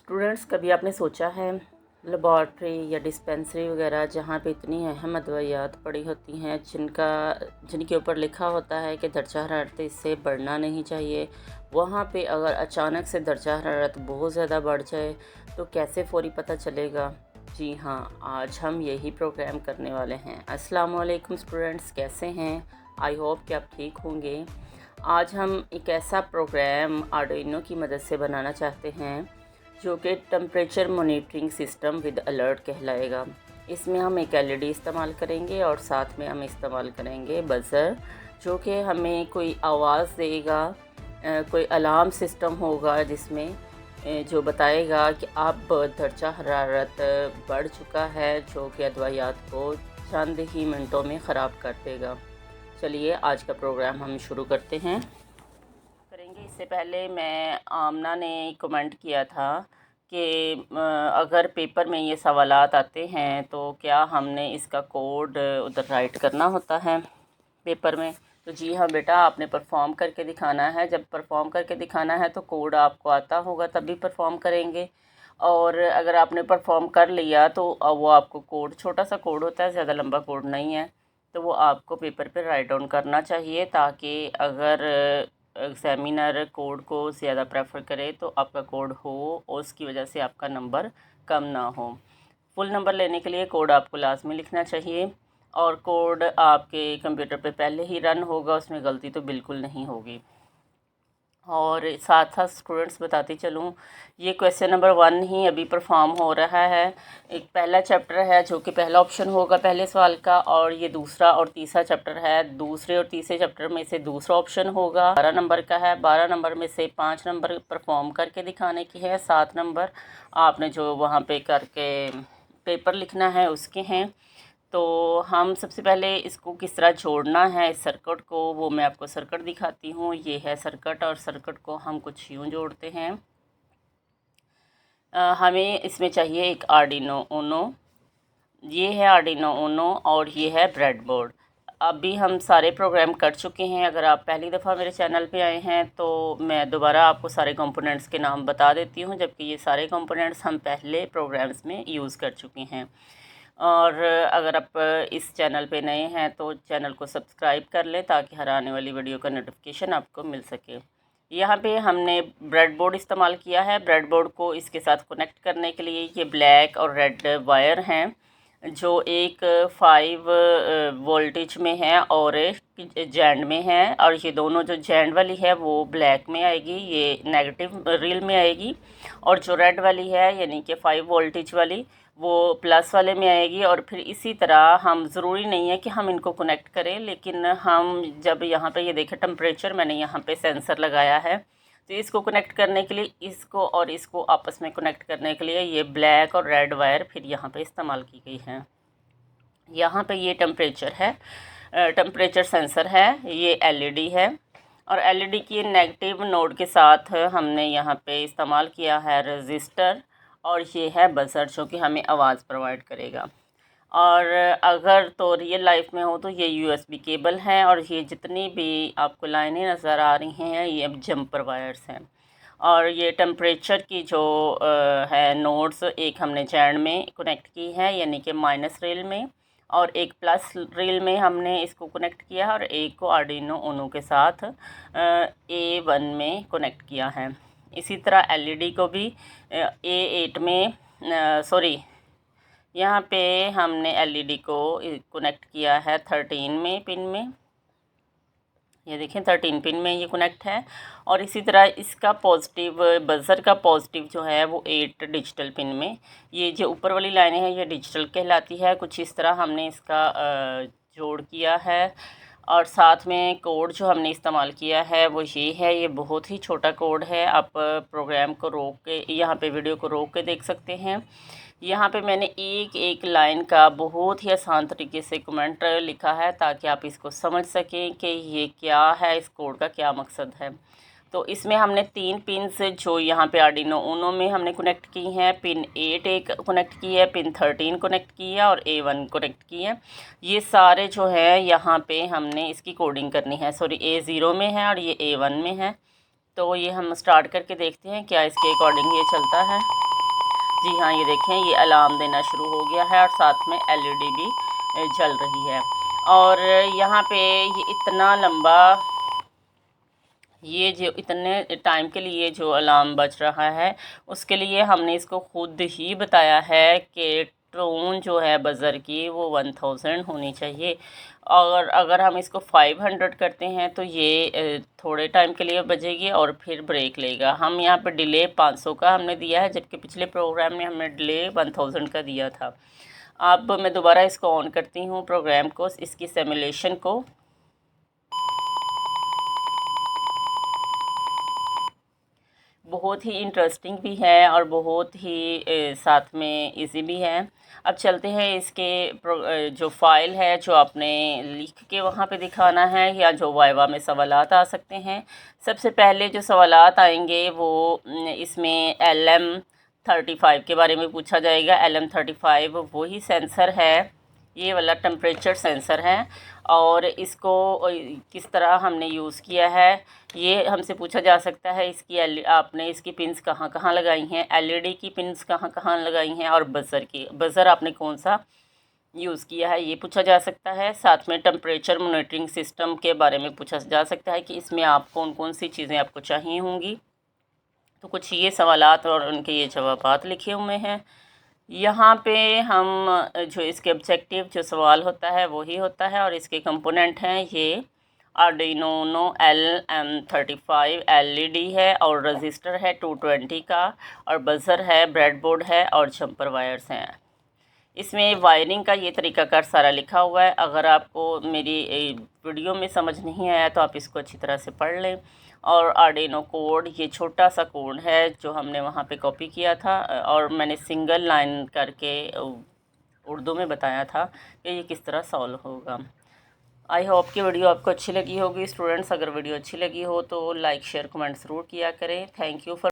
Students, कभी आपने सोचा है लेबॉर्ट्री या डिस्पेंसरी वगैरह जहाँ पे इतनी अहम अद्वियात पड़ी होती हैं जिनके ऊपर लिखा होता है कि दर्जा हरारत इससे बढ़ना नहीं चाहिए, वहाँ पे अगर अचानक से दर्जा हरारत बहुत ज़्यादा बढ़ जाए तो कैसे फ़ौरी पता चलेगा। जी हाँ, आज हम यही प्रोग्राम करने वाले हैं। अस्सलाम वालेकुम स्टूडेंट्स, कैसे हैं? आई होप कि आप ठीक होंगे। आज हम एक ऐसा प्रोग्राम आर्डुइनो की मदद से बनाना चाहते हैं जो कि temperature monitoring system with alert कहलाएगा। इसमें हम एक एलईडी इस्तेमाल करेंगे और साथ में हम इस्तेमाल करेंगे बज़र, जो कि हमें कोई आवाज़ देगा। कोई अलार्म सिस्टम होगा जिसमें जो बताएगा कि अब दर्जा हरारत बढ़ चुका है, जो कि अद्वियात को चंद ही मिनटों में ख़राब कर देगा। चलिए आज का प्रोग्राम हम शुरू करते हैं। इससे पहले मैं आमना ने कमेंट किया था कि अगर पेपर में ये सवालात आते हैं तो क्या हमने इसका कोड उधर राइट करना होता है पेपर में। तो जी हाँ बेटा, आपने परफॉर्म करके दिखाना है। जब परफॉर्म करके दिखाना है तो कोड आपको आता होगा तभी परफॉर्म करेंगे। और अगर आपने परफॉर्म कर लिया तो वो आपको कोड, छोटा सा कोड होता है, ज़्यादा लंबा कोड नहीं है, तो वो आपको पेपर पे राइट डाउन करना चाहिए, ताकि अगर एग्ज़ामिनर कोड को ज़्यादा प्रेफर करे तो आपका कोड हो और उसकी वजह से आपका नंबर कम ना हो। फुल नंबर लेने के लिए कोड आपको लाजमी लिखना चाहिए और कोड आपके कंप्यूटर पे पहले ही रन होगा, उसमें गलती तो बिल्कुल नहीं होगी। और साथ साथ स्टूडेंट्स बताती चलूँ, ये क्वेश्चन नंबर 1 ही अभी परफॉर्म हो रहा है। एक पहला चैप्टर है जो कि पहला ऑप्शन होगा पहले सवाल का, और ये दूसरा और तीसरा चैप्टर है। दूसरे और तीसरे चैप्टर में से दूसरा ऑप्शन होगा। 12 नंबर का है। 12 नंबर में से 5 नंबर परफॉर्म करके दिखाने की है, 7 नंबर आपने जो वहाँ पे करके पेपर लिखना है उसके हैं। तो हम सबसे पहले इसको किस तरह जोड़ना है, इस सर्किट को, वो मैं आपको सर्किट दिखाती हूँ। ये है सर्किट और सर्किट को हम कुछ यूँ जोड़ते हैं। हमें इसमें चाहिए एक आर्डिनो ऊनो, ये है आर्डिनो ऊनो और ये है ब्रेडबोर्ड। अभी हम सारे प्रोग्राम कर चुके हैं। अगर आप पहली दफ़ा मेरे चैनल पे आए हैं तो मैं दोबारा आपको सारे कंपोनेंट्स के नाम बता देती हूँ, जबकि ये सारे कंपोनेंट्स हम पहले प्रोग्राम्स में यूज़ कर चुके हैं। और अगर आप इस चैनल पे नए हैं तो चैनल को सब्सक्राइब कर लें ताकि हर आने वाली वीडियो का नोटिफिकेशन आपको मिल सके। यहाँ पे हमने ब्रेडबोर्ड इस्तेमाल किया है। ब्रेडबोर्ड को इसके साथ कनेक्ट करने के लिए ये ब्लैक और रेड वायर हैं, जो एक 5 वोल्टेज में है और एक जैंड में है। और ये दोनों, जो जैंड वाली है वो ब्लैक में आएगी, ये नेगेटिव रील में आएगी, और जो रेड वाली है यानी कि 5 वोल्टेज वाली वो प्लस वाले में आएगी। और फिर इसी तरह हम, ज़रूरी नहीं है कि हम इनको कनेक्ट करें, लेकिन हम जब यहाँ पे ये देखें टेम्परेचर, मैंने यहाँ पे सेंसर लगाया है, तो इसको कनेक्ट करने के लिए, इसको और इसको आपस में कनेक्ट करने के लिए ये ब्लैक और रेड वायर फिर यहाँ पे इस्तेमाल की गई है। यहाँ पे ये टेम्परेचर है, टेम्परेचर सेंसर है, ये एलईडी है, और एलईडी की नेगेटिव नोड के साथ हमने यहाँ पे इस्तेमाल किया है रजिस्टर, और ये है बज़र जो कि हमें आवाज़ प्रोवाइड करेगा। और अगर तो रियल लाइफ में हो तो ये यूएसबी केबल है, और ये जितनी भी आपको लाइनें नज़र आ रही हैं ये जंपर वायर्स हैं। और ये टेम्परेचर की जो है नोड्स, एक हमने जैंड में कनेक्ट की है यानी कि माइनस रेल में, और एक प्लस रेल में हमने इसको कनेक्ट किया है, और एक को आर्डिनो ऊनो के साथ A1 में कनेक्ट किया है। इसी तरह एलईडी को भी A8 में, सॉरी, यहाँ पे हमने एलईडी को कनेक्ट किया है 13 में पिन में, ये देखें 13 पिन में ये कनेक्ट है। और इसी तरह इसका पॉजिटिव, बज़र का पॉजिटिव जो है वो 8 डिजिटल पिन में, ये जो ऊपर वाली लाइनें हैं ये डिजिटल कहलाती है। कुछ इस तरह हमने इसका जोड़ किया है। और साथ में कोड जो हमने इस्तेमाल किया है वो ये है, ये बहुत ही छोटा कोड है। आप प्रोग्राम को रोक के, यहाँ पे वीडियो को रोक के देख सकते हैं। यहाँ पे मैंने एक एक लाइन का बहुत ही आसान तरीके से कमेंट लिखा है ताकि आप इसको समझ सकें कि ये क्या है, इस कोड का क्या मकसद है। तो इसमें हमने 3 पिन्स जो यहाँ पे आर्डिनो ऊनो में हमने कनेक्ट की हैं, पिन 8 एक कनेक्ट की है, पिन 13 कनेक्ट की है, और A1 कनेक्ट की है। ये सारे जो है यहाँ पे हमने इसकी कोडिंग करनी है। सॉरी, A0 में है और ये A1 में है। तो ये हम स्टार्ट करके देखते हैं क्या इसके अकॉर्डिंग ये चलता है। जी हाँ, ये देखें ये अलार्म देना शुरू हो गया है और साथ में एलईडी भी जल रही है। और यहाँ पे ये इतना लंबा, ये जो इतने टाइम के लिए जो अलार्म बज रहा है उसके लिए हमने इसको खुद ही बताया है कि टोन जो है बज़र की वो 1000 होनी चाहिए। और अगर हम इसको 500 करते हैं तो ये थोड़े टाइम के लिए बजेगी और फिर ब्रेक लेगा। हम यहाँ पे डिले 500 का हमने दिया है, जबकि पिछले प्रोग्राम में हमने डिले 1000 का दिया था। अब मैं दोबारा इसको ऑन करती हूँ प्रोग्राम को, इसकी सिमुलेशन को। बहुत ही इंटरेस्टिंग भी है और बहुत ही साथ में इजी भी है। अब चलते हैं इसके जो फ़ाइल है जो आपने लिख के वहाँ पे दिखाना है या जो वाइवा में सवालात आ सकते हैं। सबसे पहले जो सवालात आएंगे वो इसमें LM35 के बारे में पूछा जाएगा। LM35 वही सेंसर है, ये वाला टेम्परेचर सेंसर है और इसको किस तरह हमने यूज़ किया है ये हमसे पूछा जा सकता है। आपने इसकी पिन्स कहाँ कहाँ लगाई हैं, एलईडी की पिन्स कहाँ कहाँ लगाई हैं और बज़र आपने कौन सा यूज़ किया है ये पूछा जा सकता है। साथ में टेम्परेचर मॉनिटरिंग सिस्टम के बारे में पूछा जा सकता है कि इसमें आप कौन कौन सी चीज़ें आपको चाहिए होंगी। तो कुछ ये सवालात और उनके ये जवाबात लिखे हुए हैं। यहाँ पे हम जो इसके ऑब्जेक्टिव जो सवाल होता है वही होता है और इसके कंपोनेंट हैं ये आर्डिनो ऊनो LM35 एलईडी है और रजिस्टर है 220 का और बज़र है, ब्रेडबोर्ड है और जंपर वायर्स हैं। इसमें वायरिंग का ये तरीकाकार सारा लिखा हुआ है। अगर आपको मेरी वीडियो में समझ नहीं आया तो आप इसको अच्छी तरह से पढ़ लें। और आर्डिनो कोड ये छोटा सा कोड है जो हमने वहाँ पे कॉपी किया था और मैंने सिंगल लाइन करके उर्दू में बताया था कि ये किस तरह सॉल्व होगा। आई होप कि वीडियो आपको अच्छी लगी होगी स्टूडेंट्स। अगर वीडियो अच्छी लगी हो तो लाइक शेयर कमेंट ज़रूर किया करें। Thank you for